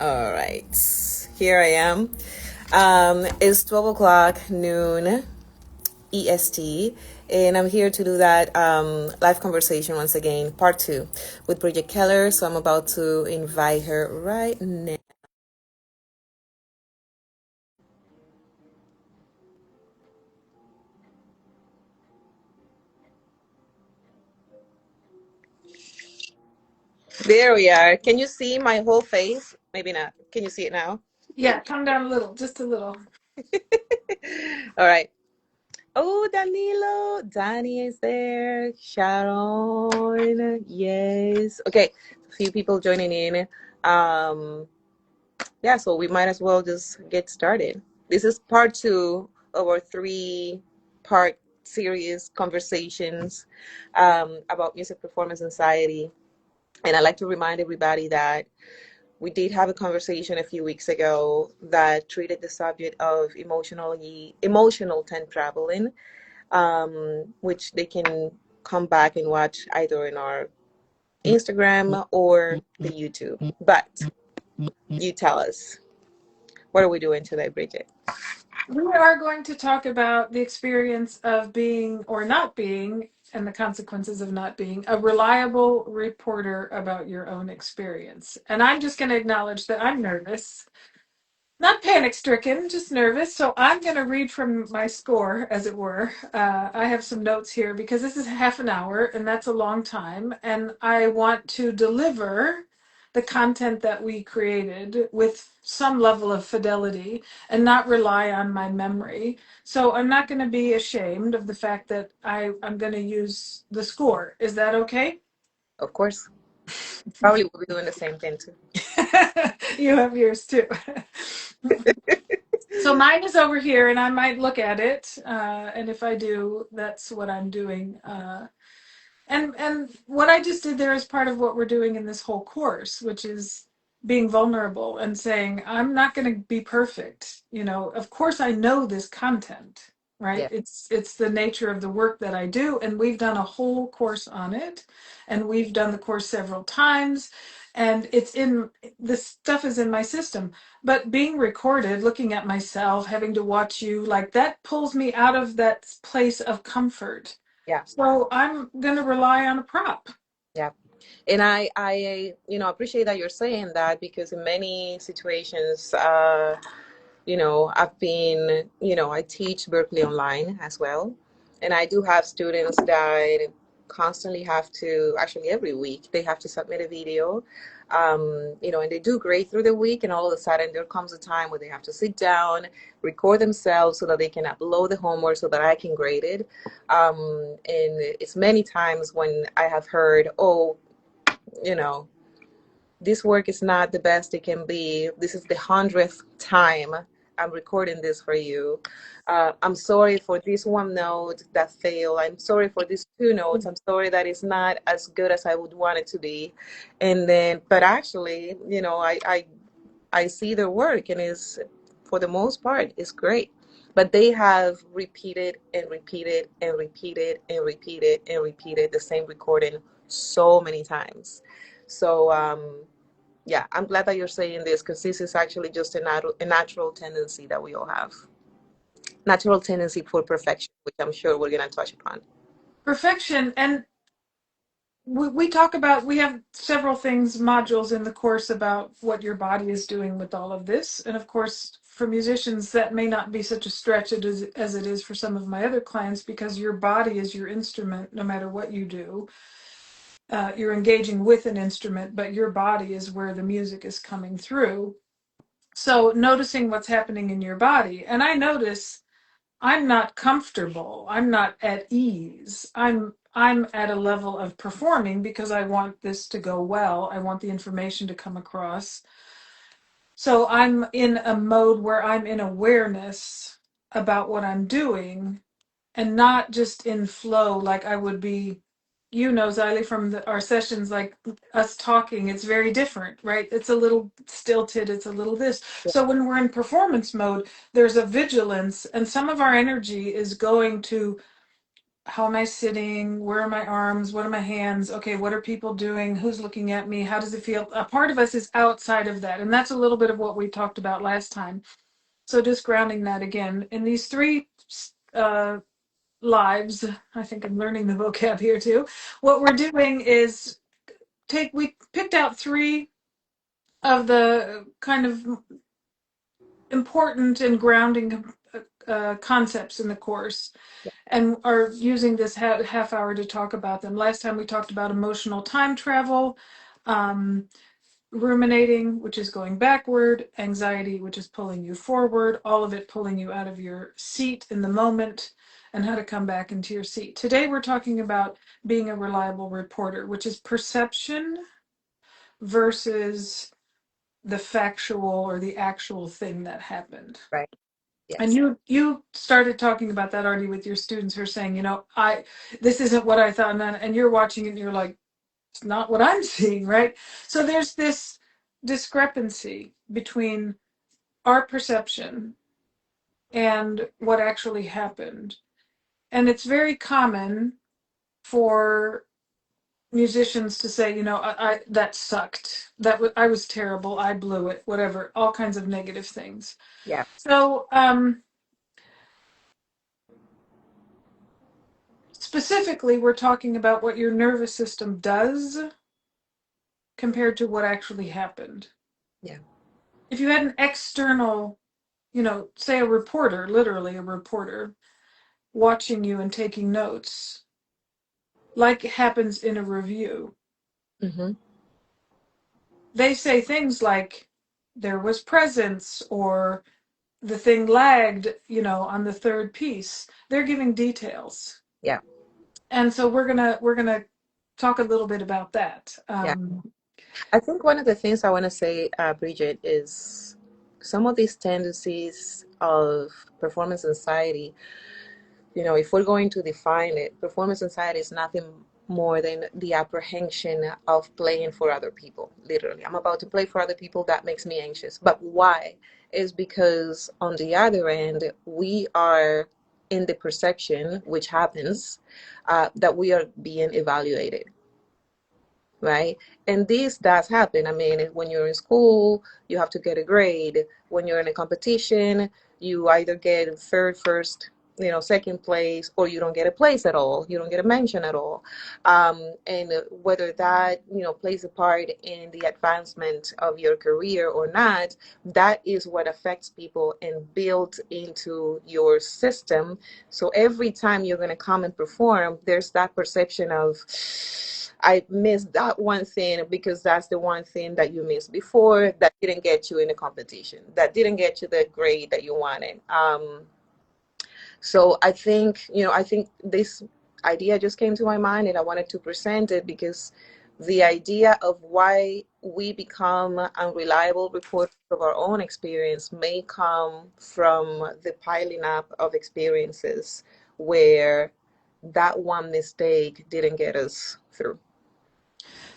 All right, here I am. It's 12 o'clock noon EST, and I'm here to do that live conversation once again, part two, with Bridget Keller. So I'm about to invite her right now. There we are. Can you see my whole face? Maybe not. Can you see it now? Yeah, come down a little, just a little. All right. Oh, Danilo, Danny is there. Sharon, yes. Okay, a few people joining in. Um, yeah, so we might as well just get started. This is part two of our three-part series conversations about music performance anxiety. And I'd like to remind everybody that we did have a conversation a few weeks ago that treated the subject of emotional time traveling, which they can come back and watch either in our Instagram or the YouTube. But you tell us, what are we doing today, Bridget? We are going to talk about the experience of being or not being, and the consequences of not being a reliable reporter about your own experience. And I'm just going to acknowledge that I'm nervous. Not panic stricken, just nervous. So I'm going to read from my score, as it were. I have some notes here because this is half an hour and that's a long time. And I want to deliver the content that we created with some level of fidelity and not rely on my memory. So I'm not going to be ashamed of the fact that I'm going to use the score. Is that okay? Of course. Probably we'll be doing the same thing too. You have yours too. So mine is over here, and I might look at it, and if I do, that's what I'm doing. And what I just did there is part of what we're doing in this whole course, which is being vulnerable and saying, I'm not going to be perfect. You know, of course I know this content, right? Yeah, It's the nature of the work that I do, and we've done a whole course on it, and we've done the course several times, and this stuff is in my system. But being recorded, looking at myself, having to watch you, like that pulls me out of that place of comfort. yeah, So I'm going to rely on a prop. yeah. And I appreciate that you're saying that because in many situations, I've been, I teach Berkeley online as well. And I do have students that constantly have to, actually every week, they have to submit a video, and they do great through the week. And all of a sudden there comes a time where they have to sit down, record themselves so that they can upload the homework so that I can grade it. And it's many times when I have heard, oh, you know, this work is not the best it can be. This is the 100th time I'm recording this for you. I'm sorry for this one note that failed. I'm sorry for these two notes. I'm sorry that it's not as good as I would want it to be. And then, but actually, I see their work and is, for the most part, is great. But they have repeated and repeated and repeated and repeated and repeated the same recording so many times. So, yeah, I'm glad that you're saying this because this is actually just a natural tendency that we all have. Natural tendency for perfection, which I'm sure we're going to touch upon. Perfection. And we talk about, we have several things, modules in the course about what your body is doing with all of this. And of course, for musicians, that may not be such a stretch as it is for some of my other clients because your body is your instrument no matter what you do. You're engaging with an instrument, but your body is where the music is coming through. So noticing what's happening in your body. And I notice I'm not comfortable. I'm not at ease. I'm at a level of performing because I want this to go well. I want the information to come across. So I'm in a mode where I'm in awareness about what I'm doing and not just in flow like I would be, Zahili, from our sessions, like us talking, it's very different, right? It's a little stilted, it's a little this. So when we're in performance mode, there's a vigilance, and some of our energy is going to how am I sitting? Where are my arms? What are my hands? Okay, what are people doing? Who's looking at me? How does it feel? A part of us is outside of that. And that's a little bit of what we talked about last time. So just grounding that again. In these three uh, lives, I think I'm learning the vocab here too. What we're doing is we picked out three of the kind of important and grounding concepts in the course and are using this half hour to talk about them. Last time we talked about emotional time travel, um, ruminating, which is going backward, anxiety, which is pulling you forward, all of it pulling you out of your seat in the moment, and how to come back into your seat. Today we're talking about being a reliable reporter, which is perception versus the factual or the actual thing that happened. Right. And Yes. you started talking about that already with your students who are saying, I this isn't what I thought, and you're watching it and you're like, it's not what I'm seeing, right? So there's this discrepancy between our perception and what actually happened. And it's very common for musicians to say, I that sucked. I was terrible. I blew it. Whatever. All kinds of negative things. Yeah. So specifically, we're talking about what your nervous system does compared to what actually happened. Yeah. If you had an external, say a reporter, literally a reporter, watching you and taking notes, like happens in a review, Mm-hmm. they say things like, there was presence, or the thing lagged, on the third piece. They're giving details. Yeah. And so we're gonna talk a little bit about that. Yeah. I think one of the things I want to say, Bridget, is some of these tendencies of performance anxiety. If we're going to define it, performance anxiety is nothing more than the apprehension of playing for other people. Literally, I'm about to play for other people. That makes me anxious. But why? Is because on the other end, we are in the perception, which happens, that we are being evaluated, right? And this does happen. I mean, when you're in school, you have to get a grade. When you're in a competition, you either get third, first, second place, or you don't get a place at all. You don't get a mention at all. And whether that, plays a part in the advancement of your career or not, that is what affects people and built into your system. So every time you're going to come and perform, there's that perception of, I missed that one thing because that's the one thing that you missed before that didn't get you in the competition, that didn't get you the grade that you wanted. So I think this idea just came to my mind and I wanted to present it because the idea of why we become unreliable reporters of our own experience may come from the piling up of experiences where that one mistake didn't get us through.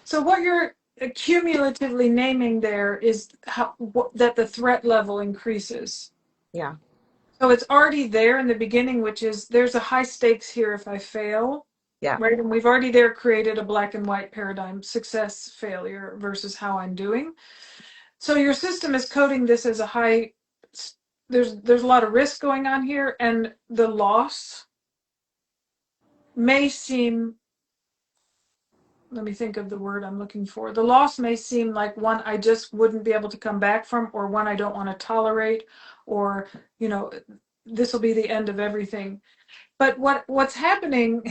So what you're cumulatively naming there is that the threat level increases. Yeah. So it's already there in the beginning, which is there's a high stakes here if I fail, Yeah. right? And we've already there created a black and white paradigm, success, failure versus how I'm doing. So your system is coding this as a high, there's a lot of risk going on here, and the loss may seem, let me think of the word I'm looking for. The loss may seem like one I just wouldn't be able to come back from, or one I don't want to tolerate, or, this will be the end of everything. But what's happening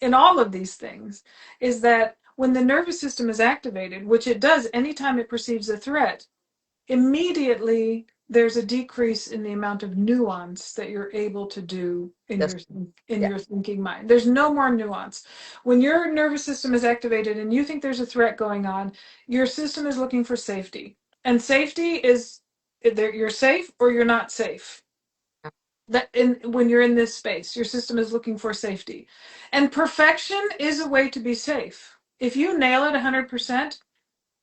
in all of these things is that when the nervous system is activated, which it does anytime it perceives a threat, immediately there's a decrease in the amount of nuance that you're able to do in That's, your yeah. thinking mind. There's no more nuance. When your nervous system is activated and you think there's a threat going on, your system is looking for safety. And safety is either you're safe or you're not safe. When you're in this space, your system is looking for safety. And perfection is a way to be safe. If you nail it 100%,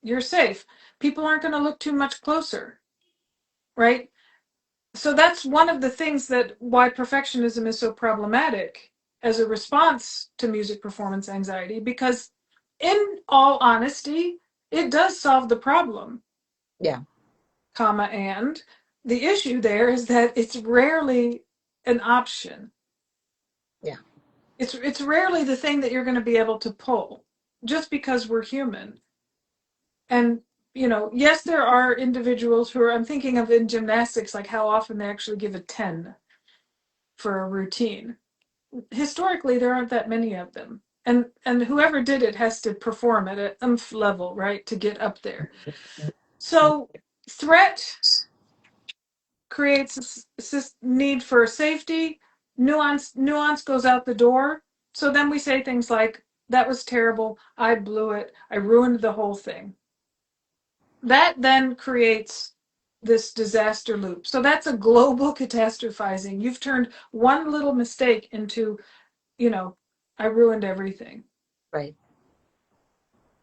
you're safe. People aren't going to look too much closer, right? So that's one of the things that why perfectionism is so problematic as a response to music performance anxiety, because in all honesty, it does solve the problem, Yeah. comma, and the issue there is that it's rarely an option. Yeah. It's rarely the thing that you're going to be able to pull just because we're human. And yes, there are individuals who are, I'm thinking of in gymnastics, like how often they actually give a 10 for a routine. Historically, there aren't that many of them. And whoever did it has to perform at an umph level, right, to get up there. So threat creates this need for safety. Nuance goes out the door. So then we say things like, that was terrible, I blew it, I ruined the whole thing. That then creates this disaster loop. So that's a global catastrophizing. You've turned one little mistake into, I ruined everything. Right.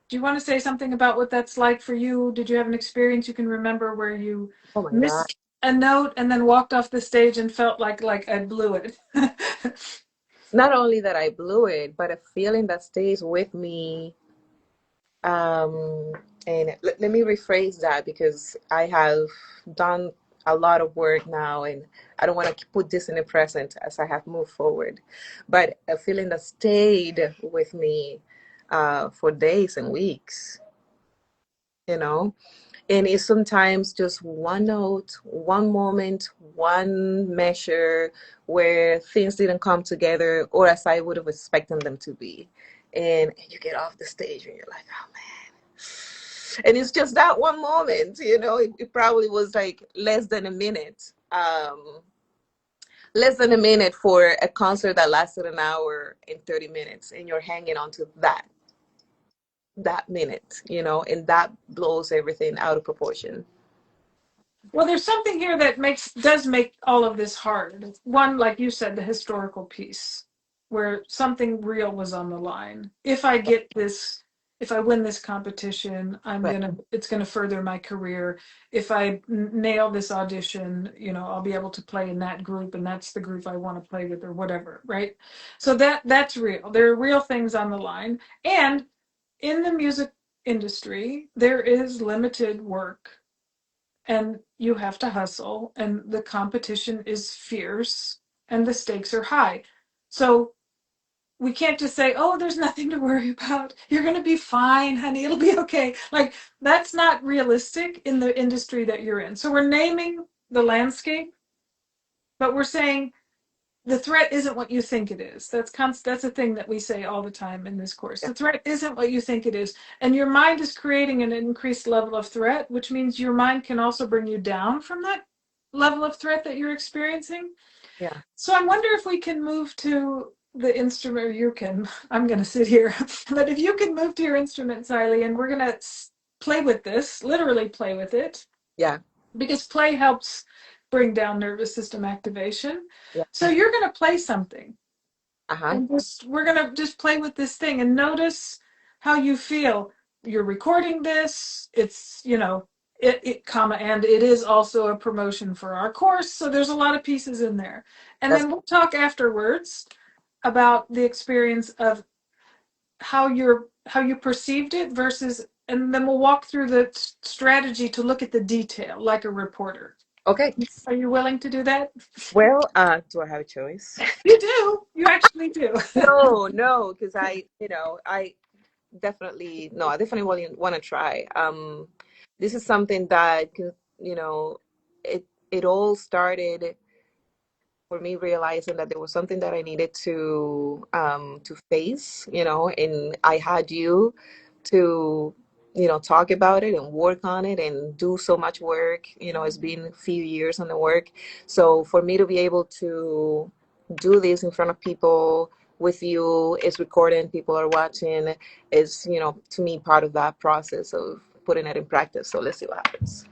Do you want to say something about what that's like for you? Did you have an experience you can remember where you Oh my God. missed a note and then walked off the stage and felt like I blew it? Not only that I blew it, but a feeling that stays with me. Um, and let me rephrase that because I have done a lot of work now, and I don't want to put this in the present as I have moved forward. But a feeling that stayed with me for days and weeks, you know. And it's sometimes just one note, one moment, one measure where things didn't come together or as I would have expected them to be. And you get off the stage and you're like, oh man. And it's just that one moment, it probably was like less than a minute for a concert that lasted an hour and 30 minutes. And you're hanging on to that minute, and that blows everything out of proportion. Well, there's something here that does make all of this hard. One, like you said, the historical piece, where something real was on the line. If I get this, if I win this competition, Right. it's gonna further my career. If I nail this audition, I'll be able to play in that group, and that's the group I want to play with, or whatever, right? So that's real. There are real things on the line, and in the music industry, there is limited work and you have to hustle and the competition is fierce and the stakes are high. So we can't just say, oh, there's nothing to worry about, you're going to be fine, honey, it'll be okay. Like, that's not realistic in the industry that you're in. So we're naming the landscape, but we're saying the threat isn't what you think it is. That's a thing that we say all the time in this course. Yeah. The threat isn't what you think it is, and your mind is creating an increased level of threat, which means your mind can also bring you down from that level of threat that you're experiencing. Yeah. So I wonder if we can move to the instrument, or you can. I'm going to sit here, but if you can move to your instrument, Zahili, and we're going to play with this, literally play with it, Yeah. because play helps bring down nervous system activation. Yeah. So you're going to play something, Uh-huh. and we're going to just play with this thing and notice how you feel. You're recording this. It's, comma, and it is also a promotion for our course. So there's a lot of pieces in there. And That's then we'll talk afterwards about the experience of how you perceived it versus, and then we'll walk through the strategy to look at the detail like a reporter. okay. Are you willing to do that? Well, do I have a choice? You do. You actually do. No, no, because I definitely want to try. This is something that, you know, it all started for me realizing that there was something that I needed to face, and I had you to talk about it and work on it and do so much work. It's been a few years on the work, so for me to be able to do this in front of people with you, is recording, people are watching, is to me part of that process of putting it in practice. So let's see what happens.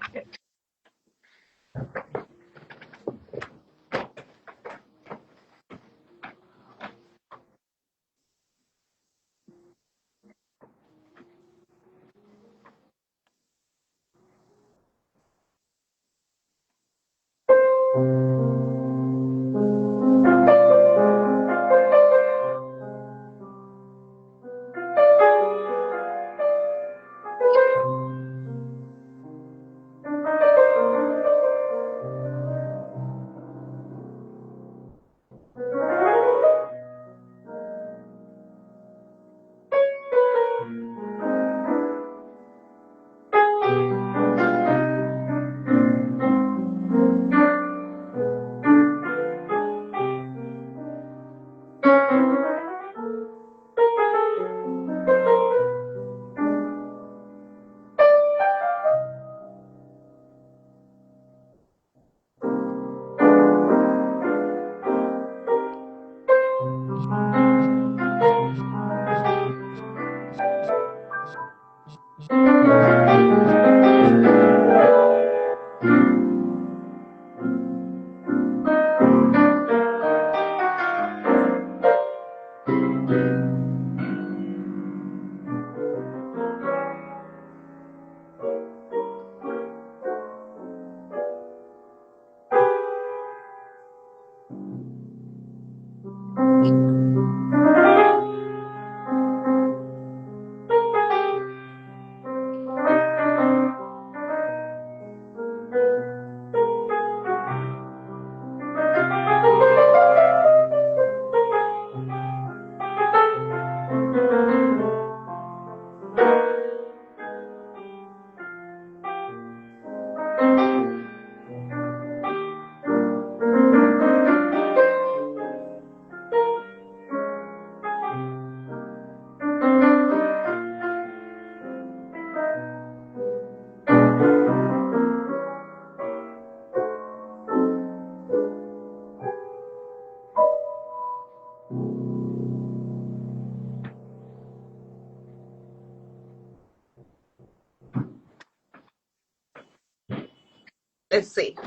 Let's see.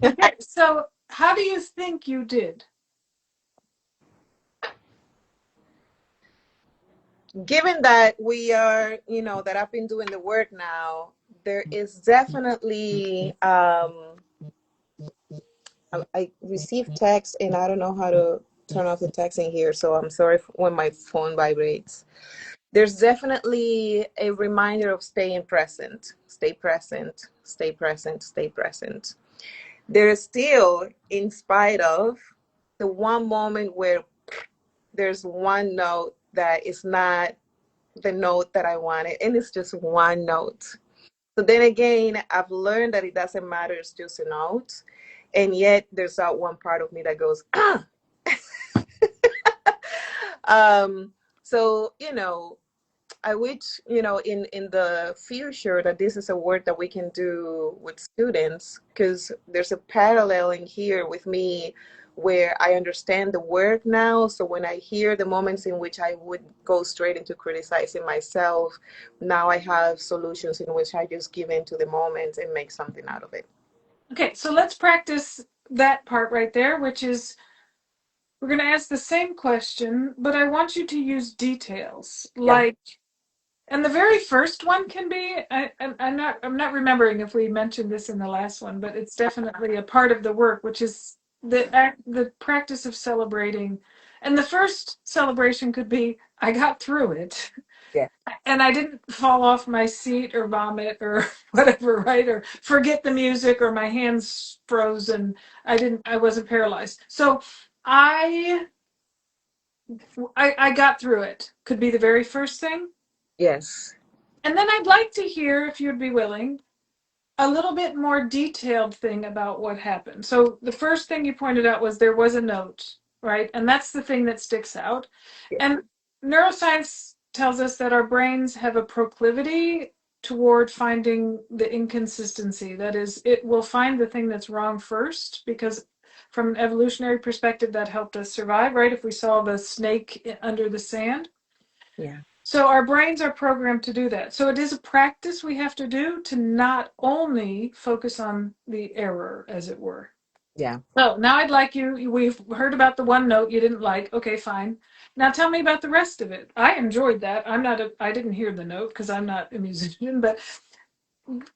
Okay, so how do you think you did? Given that we are, that I've been doing the work now, there is definitely, I received text and I don't know how to turn off the text in here, so I'm sorry when my phone vibrates. There's definitely a reminder of staying present, stay present, stay present, stay present. There is still, in spite of the one moment where there's one note that is not the note that I wanted, and it's just one note. So then again, I've learned that it doesn't matter, it's just a note. And yet there's that one part of me that goes, ah. um, so, I wish, in the future that this is a work that we can do with students, because there's a parallel in here with me where I understand the work now. So when I hear the moments in which I would go straight into criticizing myself, now I have solutions in which I just give in to the moment and make something out of it. Okay, so let's practice that part right there, which is we're going to ask the same question, but I want you to use details. Yeah, Like, and the very first one can be, I'm not remembering if we mentioned this in the last one, but it's definitely a part of the work, which is the practice of celebrating. And the first celebration could be, I got through it. yeah, And I didn't fall off my seat or vomit or whatever, right? Or forget the music or my hands froze and I wasn't paralyzed. So I I got through it. Could be the very first thing. yes, And then I'd like to hear, if you'd be willing, a little bit more detailed thing about what happened. So the first thing you pointed out was there was a note, right? And that's the thing that sticks out. yeah, And neuroscience tells us that our brains have a proclivity toward finding the inconsistency. That is, it will find the thing that's wrong first because from an evolutionary perspective, that helped us survive, right? If we saw the snake under the sand. yeah, So our brains are programmed to do that. So it is a practice we have to do to not only focus on the error, as it were. yeah. So now I'd like we've heard about the one note you didn't like. Okay, fine. Now tell me about the rest of it. I enjoyed that. I didn't hear the note because I'm not a musician, but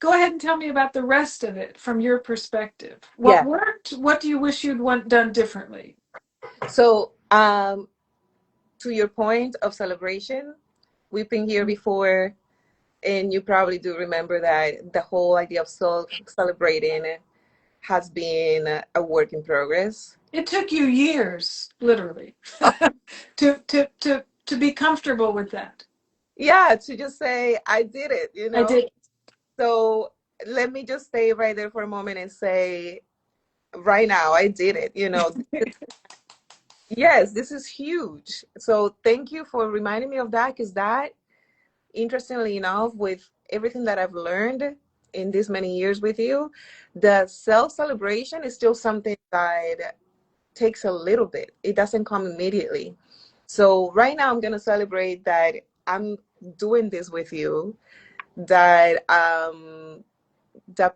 go ahead and tell me about the rest of it from your perspective. What Yeah. worked? What do you wish you'd want done differently? So, to your point of celebration, we've been here before, and you probably do remember that the whole idea of celebrating has been a work in progress. It took you years, literally, to be comfortable with that. Yeah, to just say, I did it, I did. So let me just stay right there for a moment and say, right now, I did it. Yes, this is huge. So thank you for reminding me of that, because that, interestingly enough, with everything that I've learned in these many years with you, the self celebration is still something that takes a little bit. It doesn't come immediately. So right now, I'm going to celebrate that I'm doing this with you. That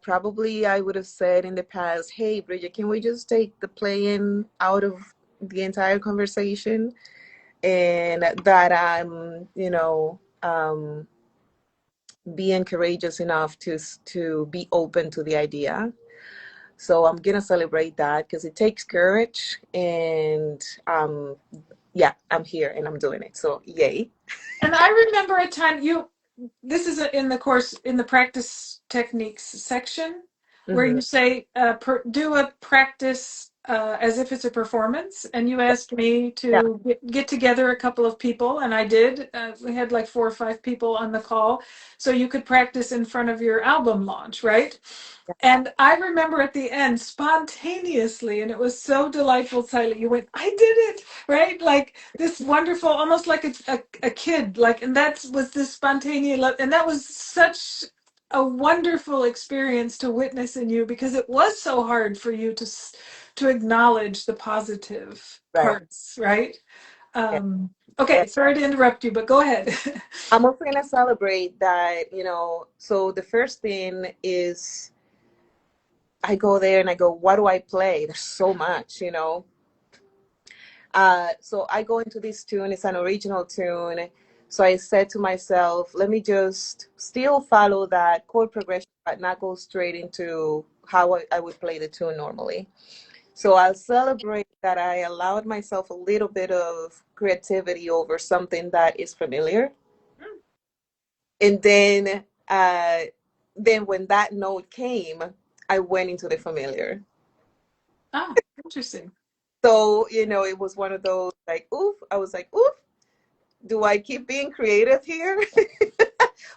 probably I would have said in the past, hey, Bridget, can we just take the playing out of the entire conversation? And that I'm, being courageous enough to be open to the idea. So I'm gonna celebrate that because it takes courage, and yeah, I'm here and I'm doing it. So yay. And I remember a time this is in the course in the practice techniques section where Hmm. you say do a practice as if it's a performance, and you asked me Yeah, to get together a couple of people, and I did. We had like 4 or 5 people on the call, so you could practice in front of your album launch, right? yeah, And I remember at the end, spontaneously, and it was so delightful, Silent, you went, I did it, right? Like this wonderful, almost like a kid, like, and that was this spontaneous, and that was such a wonderful experience to witness in you because it was so hard for you to acknowledge the positive right. parts, right? Yeah, yeah. Okay, sorry to interrupt you, but go ahead. I'm also gonna celebrate that, so the first thing is I go there and I go, what do I play? There's so much, you know. So I go into this tune. It's an original tune. So I said to myself, let me just still follow that chord progression, but not go straight into how I would play the tune normally. So I'll celebrate that I allowed myself a little bit of creativity over something that is familiar. And then when that note came, I went into the familiar. Oh, interesting. So, you know, it was one of those like, oof, I was like, oof, do I keep being creative here?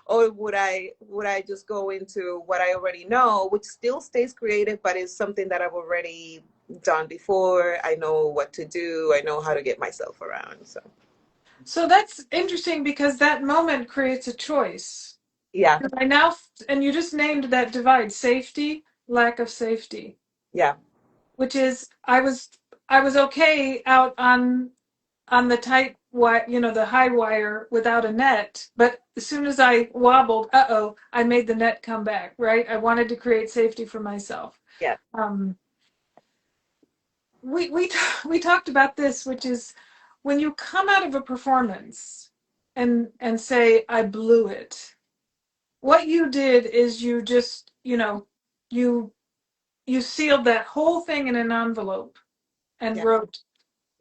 Or would I just go into what I already know, which still stays creative, but is something that I've already done before. I know what to do. I know how to get myself around. So So that's interesting because that moment creates a choice. yeah, I now, and you just named that divide, safety, lack of safety, yeah, which is I was okay out on the tight wire, the high wire without a net, but as soon as I wobbled, I made the net come back, right? I wanted to create safety for myself. yeah, Um, we we talked about this, which is when you come out of a performance and say I blew it. What you did is you just, you you sealed that whole thing in an envelope and yeah, wrote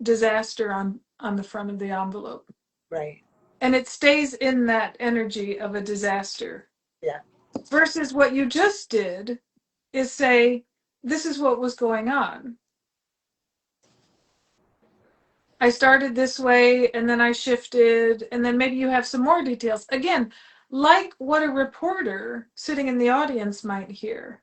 disaster on the front of the envelope. right, And it stays in that energy of a disaster. yeah, Versus what you just did is say, this is what was going on. I started this way and then I shifted, and then maybe you have some more details. Again, like what a reporter sitting in the audience might hear.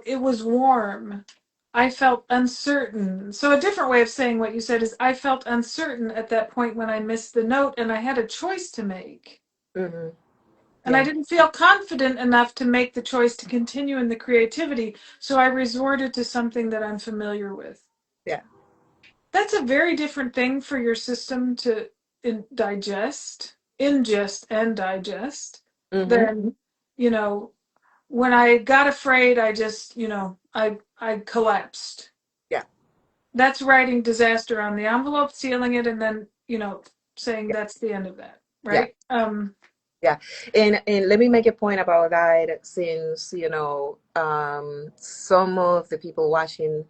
It was warm. I felt uncertain. So, a different way of saying what you said is I felt uncertain at that point when I missed the note and I had a choice to make. hmm, And I yeah, didn't feel confident enough to make the choice to continue in the creativity. So, I resorted to something that I'm familiar with. yeah, That's a very different thing for your system to ingest and digest hmm, than, you know, when I got afraid, I just, I collapsed. yeah, That's writing disaster on the envelope, sealing it, and then, saying yeah, that's the end of that, yeah. right? Yeah, and let me make a point about that, since some of the people watching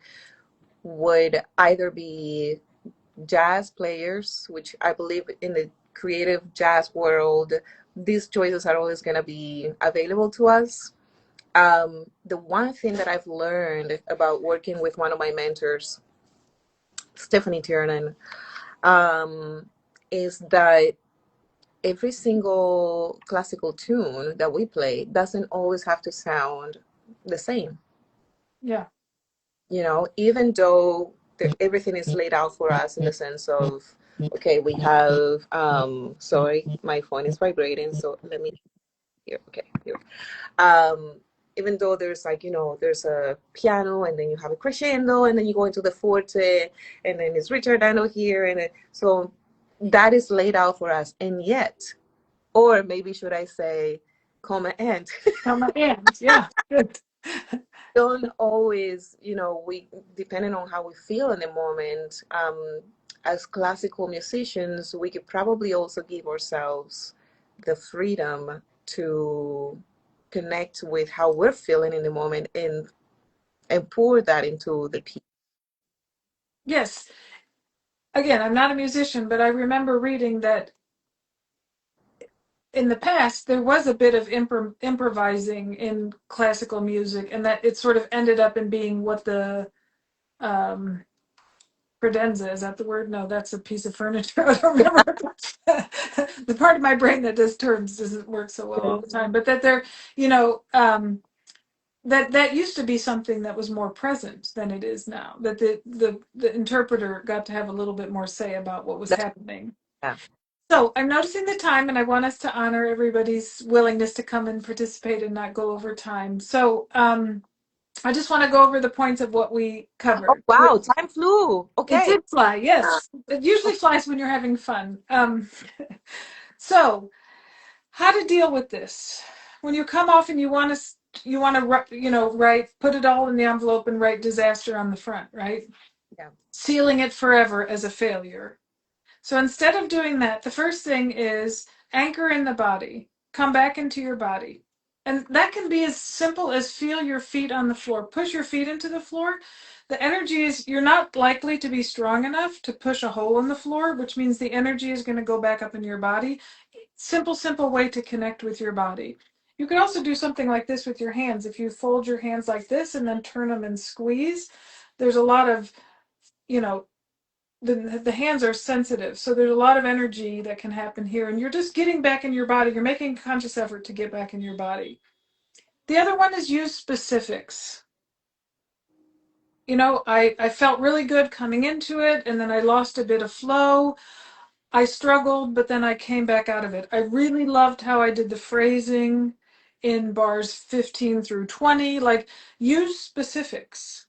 would either be jazz players, which I believe in the creative jazz world, these choices are always going to be available to us. The one thing that I've learned about working with one of my mentors, Stephanie Tiernan, um, is that every single classical tune that we play doesn't always have to sound the same. Yeah. Even though everything is laid out for us in the sense of, okay, we have, sorry, my phone is vibrating, so let me, here, okay, here. Um, Even though there's there's a piano and then you have a crescendo and then you go into the forte and then it's ritardando here so that is laid out for us, and yet, or maybe should I say, comma and On my hands. Yeah. Good. don't always, we, depending on how we feel in the moment, as classical musicians, we could probably also give ourselves the freedom to connect with how we're feeling in the moment and pour that into the piece. Yes. Again, I'm not a musician, but I remember reading that in the past there was a bit of improvising in classical music, and that it sort of ended up in being what the um, credenza, is that the word? No, that's a piece of furniture. I don't remember. The part of my brain that does terms doesn't work so well all the time. But that there, you know, that used to be something that was more present than it is now. That the interpreter got to have a little bit more say about what was That's, happening. yeah. So I'm noticing the time, and I want us to honor everybody's willingness to come and participate and not go over time. So I just want to go over the points of what we Oh, covered. wow, time flew. It Okay. did fly, yes. It usually flies when you're having fun. So, how to deal with this? when you come off and you want to, write, put it all in the envelope and write disaster on the front, right? Yeah. Sealing it forever as a failure. So instead of doing that, the first thing is anchor in the body. Come back into your body. And that can be as simple as feel your feet on the floor. Push your feet into the floor. The energy is, you're not likely to be strong enough to push a hole in the floor, which means the energy is going to go back up in your body. Simple way to connect with your body. You can also do something like this with your hands. If you fold your hands like this and then turn them and squeeze, there's a lot of, you know, the hands are sensitive, so there's a lot of energy that can happen here, and you're just getting back in your body. You're making a conscious effort to get back in your body. The other one is use specifics. I felt really good coming into it, and then I lost a bit of flow. I struggled, but then I came back out of it. I really loved how I did the phrasing in bars 15 through 20. Like, use specifics.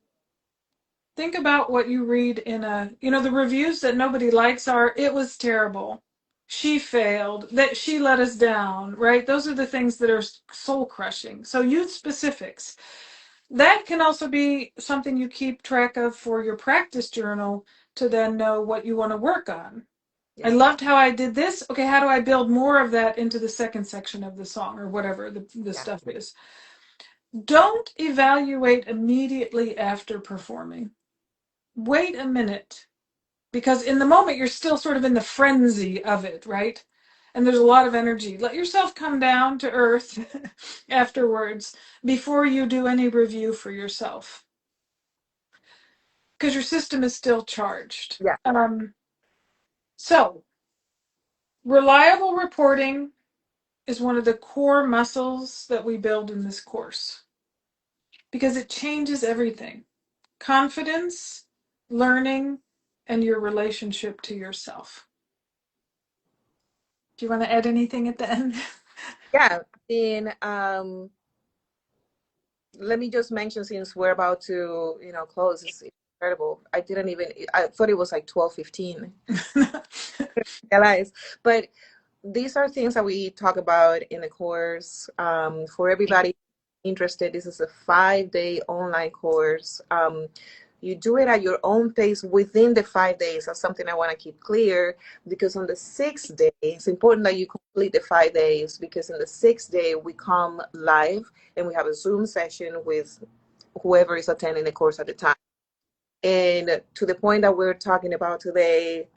Think about what you read in the reviews that nobody likes are, it was terrible. She failed, that she let us down, right? Those are the things that are soul crushing. So use specifics. That can also be something you keep track of for your practice journal to then know what you want to work on. I Yeah. loved how I did this. Okay, how do I build more of that into the second section of the song or whatever the Yeah. stuff is? Don't evaluate immediately after performing. Wait a minute, because in the moment you're still sort of in the frenzy of it, right? And there's a lot of energy. Let yourself come down to earth afterwards before you do any review for yourself, because your system is still charged. Yeah. So reliable reporting is one of the core muscles that we build in this course because it changes everything: confidence, learning, and your relationship to yourself. Do you want to add anything at the end? Yeah. Let me just mention, since we're about to, close, it's incredible. I thought it was like 12:15. Realize. But these are things that we talk about in the course. For everybody interested, this is a 5-day online course. You do it at your own pace within the 5 days. That's something I want to keep clear, because on the 6th day, it's important that you complete the 5 days, because in the 6th day, we come live and we have a Zoom session with whoever is attending the course at the time. And to the point that we're talking about today,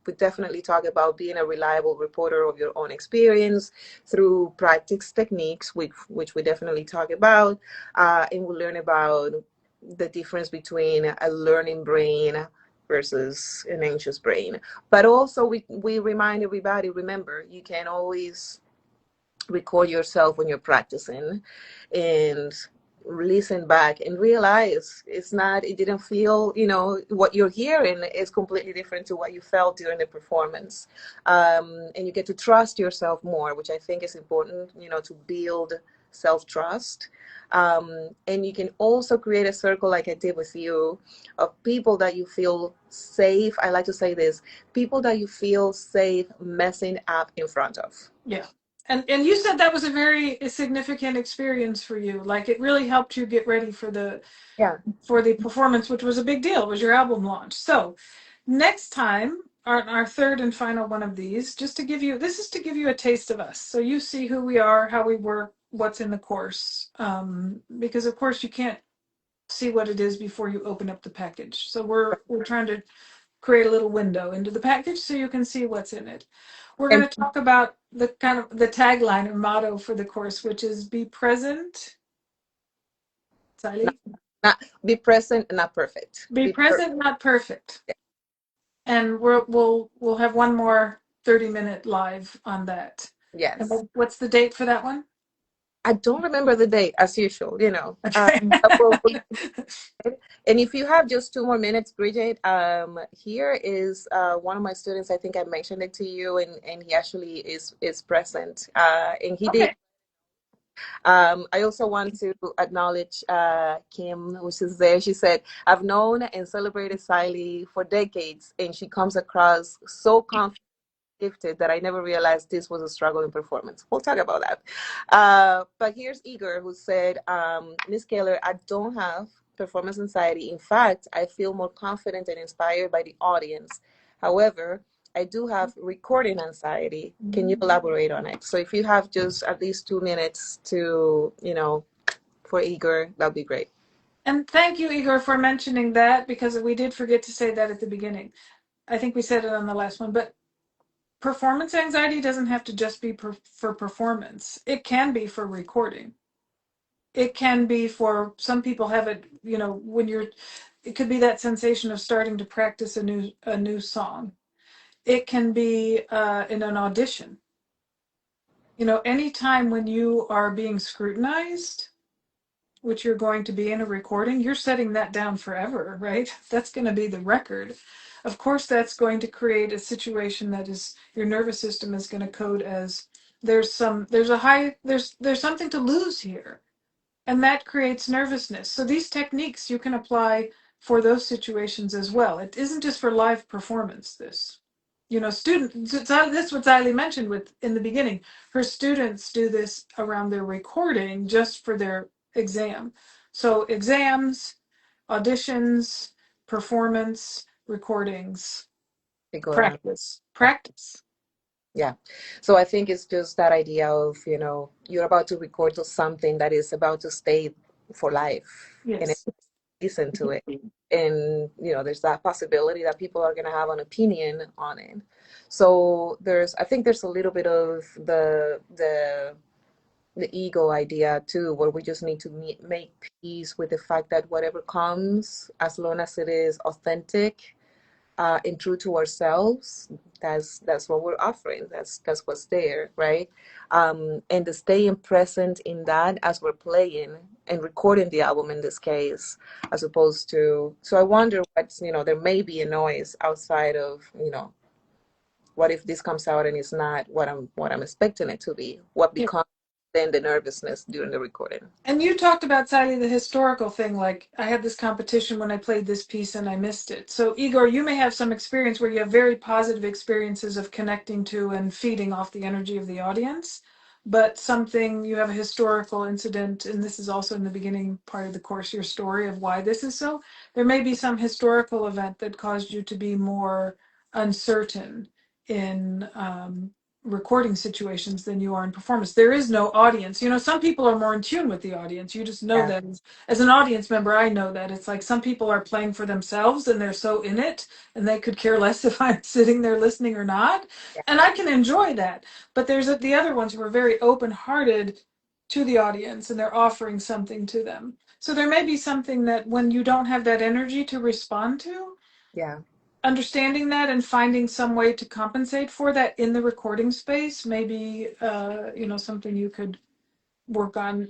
we definitely talk about being a reliable reporter of your own experience through practice techniques, which we definitely talk about. And we learn about the difference between a learning brain versus an anxious brain. But also we remind everybody, remember, you can always record yourself when you're practicing and listen back and realize it didn't feel, what you're hearing is completely different to what you felt during the performance. And you get to trust yourself more, which I think is important, to build self-trust. And you can also create a circle, like I did with you, of people that you feel safe. I like to say this: people that you feel safe messing up in front of. Yeah. And you said that was a very significant experience for you. Like, it really helped you get ready for the Yeah. performance, which was a big deal. It was your album launch. So next time, our third and final one of these, this is to give you a taste of us. So you see who we are, how we work, what's in the course. Because of course you can't see what it is before you open up the package. So we're trying to create a little window into the package so you can see what's in it. We're going And to talk about the kind of the tagline or motto for the course, which is be present. not, Zahili? not be present, not perfect. Be Be present, not perfect. And we'll have one more 30-minute live on that. And Yes. what's the date for that one? I don't remember the date, as usual, Okay. but and if you have just 2 more minutes, Bridget, here is one of my students. I think I mentioned it to you, and he actually is present. And he did. Okay. I also want to acknowledge Kim, which is there. She said, "I've known and celebrated Zahili for decades, and she comes across so confident gifted that I never realized this was a struggle in performance. We'll talk about that. But here's Igor, who said, Miss Keller, I don't have performance anxiety. In fact, I feel more confident and inspired by the audience. However, I do have recording anxiety. Can you elaborate on it? So if you have just at least 2 minutes to, for Igor, that'd be great. And thank you, Igor, for mentioning that, because we did forget to say that at the beginning. I think we said it on the last one, but performance anxiety doesn't have to just be for performance. It can be for recording. It can be for, some people have it, when it could be that sensation of starting to practice a new song. It can be in an audition. Anytime when you are being scrutinized, which you're going to be in a recording, you're setting that down forever, right? That's going to be the record. Of course, that's going to create a situation that is, your nervous system is going to code as there's something to lose here. And that creates nervousness. So these techniques you can apply for those situations as well. It isn't just for live performance, this. Students, that's what Zahili mentioned in the beginning. Her students do this around their recording just for their exam. So exams, auditions, performance, recordings, They go around. practice. Yeah. So I think it's just that idea of, you're about to record to something that is about to stay for life and Yes. listen to it. And, there's that possibility that people are going to have an opinion on it. So I think there's a little bit of the ego idea too, where we just need to make peace with the fact that whatever comes, as long as it is authentic, and true to ourselves, that's what we're offering. That's what's there, right? And the staying present in that as we're playing and recording the album in this case, as opposed to. So I wonder there may be a noise outside of what if this comes out and it's not what I'm expecting it to be? What becomes then the nervousness during the recording? And you talked about, Sally, the historical thing, like I had this competition when I played this piece and I missed it. So, Igor, you may have some experience where you have very positive experiences of connecting to and feeding off the energy of the audience, but you have a historical incident, and this is also in the beginning part of the course, your story of why this is so. There may be some historical event that caused you to be more uncertain in recording situations than you are in performance. There is no audience. Some people are more in tune with the audience. You just know Yeah, that as an audience member, I know that it's like some people are playing for themselves and they're so in it and they could care less if I'm sitting there listening or not. yeah, And I can enjoy that. But there's the other ones who are very open-hearted to the audience and they're offering something to them. So there may be something that when you don't have that energy to respond to, yeah. understanding that and finding some way to compensate for that in the recording space, maybe something you could work on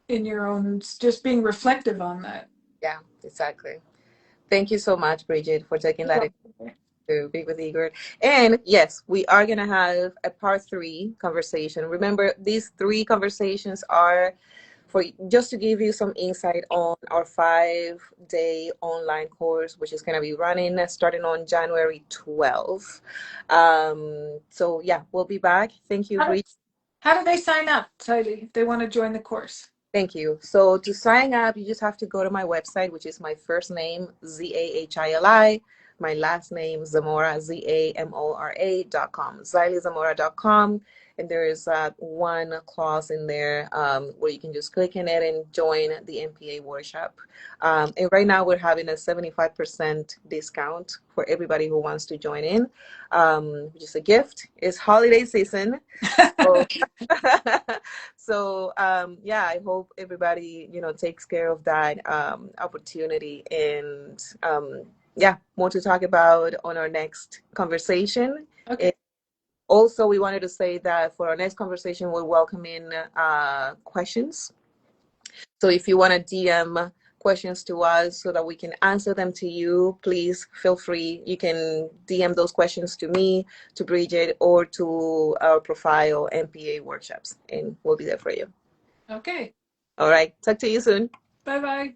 in your own, just being reflective on that. Yeah, exactly. Thank you so much, Bridget, for taking that to be with Igor. And yes, we are going to have a part 3 conversation. Remember, these 3 conversations are for just to give you some insight on our 5-day online course, which is going to be running starting on January 12th. So yeah, we'll be back. Thank you, Bridget. How do they sign up, Tiley, if they want to join the course? Thank you. So to sign up, you just have to go to my website, which is my first name, Zahili, my last name, Zamora, Zamora.com, ZahiliZamora.com. And there is one clause in there where you can just click in it and join the MPA workshop. And right now we're having a 75% discount for everybody who wants to join in, which is a gift. It's holiday season. So, yeah, I hope everybody, takes care of that opportunity. And yeah, more to talk about on our next conversation. Okay. And also, we wanted to say that for our next conversation, we're welcoming questions. So if you want to DM questions to us so that we can answer them to you, please feel free. You can DM those questions to me, to Bridget, or to our profile MPA workshops, and we'll be there for you. Okay. All right. Talk to you soon. Bye-bye.